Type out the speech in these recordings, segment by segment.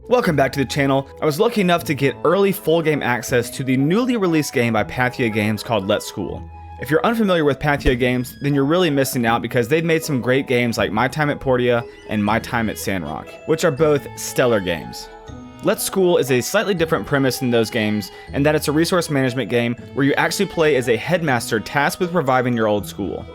Welcome back to the channel. I was lucky enough to get early full game access to the newly released game by Pathea Games called Let's School. If you're unfamiliar with Pathea Games, then you're really missing out because they've made some great games like My Time at Pathea and My Time at Sandrock, which are both stellar games. Let's School is a slightly different premise than those games, in that it's a resource management game where you actually play as a headmaster tasked with reviving your old school.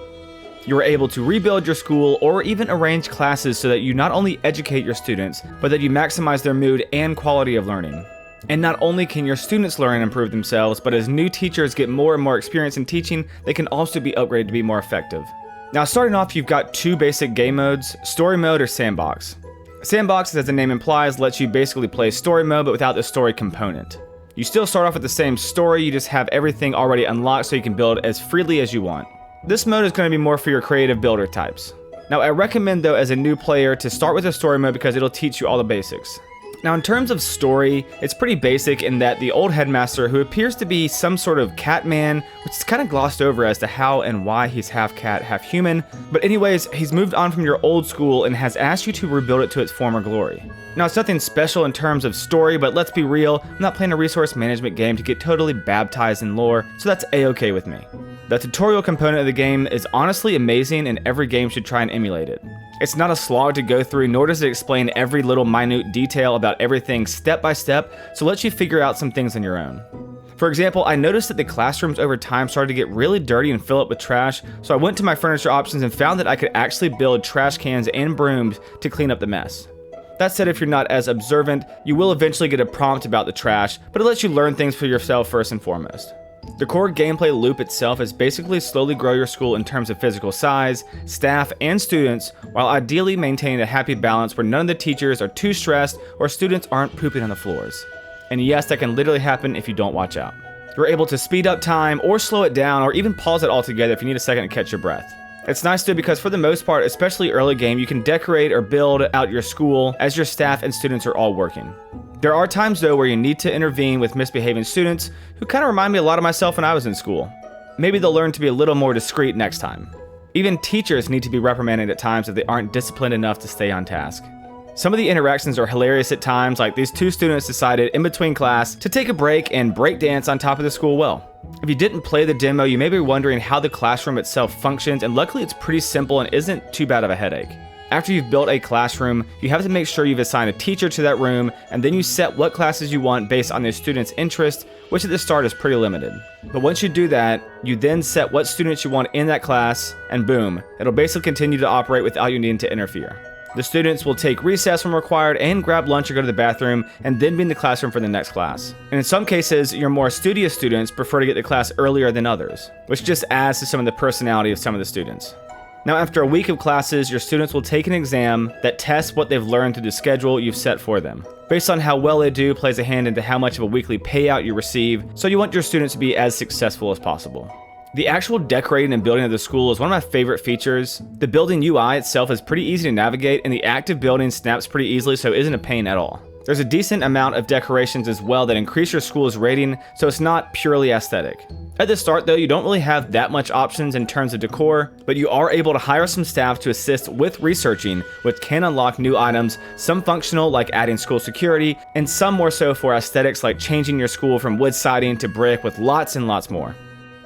You are able to rebuild your school or even arrange classes so that you not only educate your students, but that you maximize their mood and quality of learning. And not only can your students learn and improve themselves, but as new teachers get more and more experience in teaching, they can also be upgraded to be more effective. Now starting off, you've got two basic game modes, story mode or sandbox. Sandbox, as the name implies, lets you basically play story mode but without the story component. You still start off with the same story, you just have everything already unlocked so you can build as freely as you want. This mode is going to be more for your creative builder types. Now I recommend though as a new player to start with the story mode because it'll teach you all the basics. Now in terms of story, it's pretty basic in that the old headmaster, who appears to be some sort of cat man, which is kind of glossed over as to how and why he's half cat, half human, but anyways, he's moved on from your old school and has asked you to rebuild it to its former glory. Now it's nothing special in terms of story, but let's be real, I'm not playing a resource management game to get totally baptized in lore, so that's a-okay with me. The tutorial component of the game is honestly amazing and every game should try and emulate it. It's not a slog to go through, nor does it explain every little minute detail about everything step by step, so it lets you figure out some things on your own. For example, I noticed that the classrooms over time started to get really dirty and fill up with trash, so I went to my furniture options and found that I could actually build trash cans and brooms to clean up the mess. That said, if you're not as observant, you will eventually get a prompt about the trash, but it lets you learn things for yourself first and foremost. The core gameplay loop itself is basically slowly grow your school in terms of physical size, staff, and students, while ideally maintaining a happy balance where none of the teachers are too stressed or students aren't pooping on the floors. And yes, that can literally happen if you don't watch out. You're able to speed up time or slow it down or even pause it altogether if you need a second to catch your breath. It's nice too because for the most part, especially early game, you can decorate or build out your school as your staff and students are all working. There are times though where you need to intervene with misbehaving students who kind of remind me a lot of myself when I was in school. Maybe they'll learn to be a little more discreet next time. Even teachers need to be reprimanded at times if they aren't disciplined enough to stay on task. Some of the interactions are hilarious at times, like these two students decided in between class to take a break and break dance on top of the school well. If you didn't play the demo, you may be wondering how the classroom itself functions, and luckily it's pretty simple and isn't too bad of a headache. After you've built a classroom, you have to make sure you've assigned a teacher to that room, and then you set what classes you want based on the student's interest, which at the start is pretty limited. But once you do that, you then set what students you want in that class, and boom, it'll basically continue to operate without you needing to interfere. The students will take recess when required and grab lunch or go to the bathroom, and then be in the classroom for the next class. And in some cases, your more studious students prefer to get to class earlier than others, which just adds to some of the personality of some of the students. Now after a week of classes, your students will take an exam that tests what they've learned through the schedule you've set for them. Based on how well they do plays a hand into how much of a weekly payout you receive, so you want your students to be as successful as possible. The actual decorating and building of the school is one of my favorite features. The building UI itself is pretty easy to navigate, and the active building snaps pretty easily, so it isn't a pain at all. There's a decent amount of decorations as well that increase your school's rating, so it's not purely aesthetic. At the start though, you don't really have that much options in terms of decor, but you are able to hire some staff to assist with researching, which can unlock new items, some functional like adding school security, and some more so for aesthetics like changing your school from wood siding to brick with lots and lots more.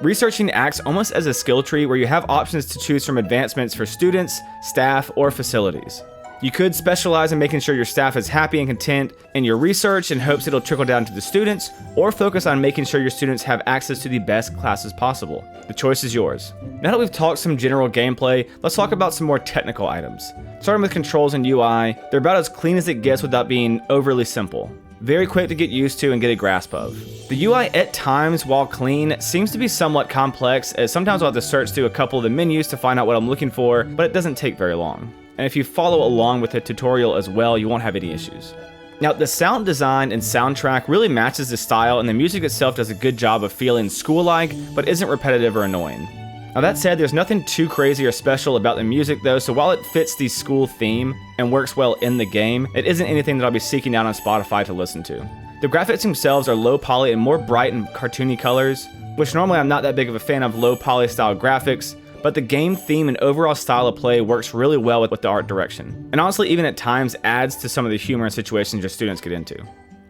Researching acts almost as a skill tree where you have options to choose from advancements for students, staff, or facilities. You could specialize in making sure your staff is happy and content in your research in hopes it'll trickle down to the students, or focus on making sure your students have access to the best classes possible. The choice is yours. Now that we've talked some general gameplay, let's talk about some more technical items. Starting with controls and UI, they're about as clean as it gets without being overly simple. Very quick to get used to and get a grasp of. The UI at times, while clean, seems to be somewhat complex, as sometimes I'll have to search through a couple of the menus to find out what I'm looking for, but it doesn't take very long. And if you follow along with the tutorial as well, you won't have any issues. Now, the sound design and soundtrack really matches the style, and the music itself does a good job of feeling school-like, but isn't repetitive or annoying. Now that said, there's nothing too crazy or special about the music though, so while it fits the school theme and works well in the game, it isn't anything that I'll be seeking out on Spotify to listen to. The graphics themselves are low poly and more bright and cartoony colors, which normally I'm not that big of a fan of low poly style graphics, but the game theme and overall style of play works really well with the art direction, and honestly even at times adds to some of the humor and situations your students get into.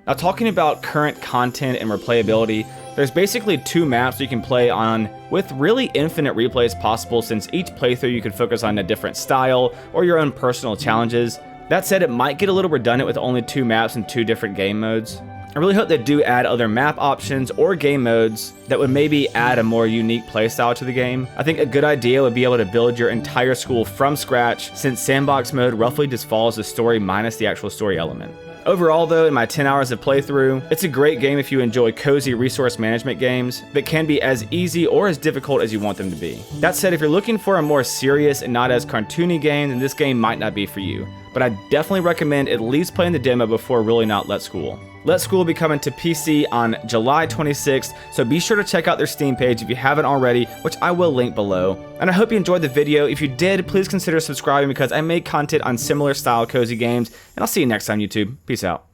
Now, talking about current content and replayability, there's basically 2 maps you can play on with really infinite replays possible, since each playthrough you can focus on a different style or your own personal challenges. That said, it might get a little redundant with only 2 maps and 2 different game modes. I really hope they do add other map options or game modes that would maybe add a more unique playstyle to the game. I think a good idea would be able to build your entire school from scratch, since sandbox mode roughly just follows the story minus the actual story element. Overall though, in my 10 hours of playthrough, it's a great game if you enjoy cozy resource management games that can be as easy or as difficult as you want them to be. That said, if you're looking for a more serious and not as cartoony game, then this game might not be for you, but I definitely recommend at least playing the demo before rolling out Let's School. Let's School will be coming to PC on July 26th, so be sure to check out their Steam page if you haven't already, which I will link below. And I hope you enjoyed the video. If you did, please consider subscribing because I make content on similar style cozy games, and I'll see you next time, YouTube. Peace out.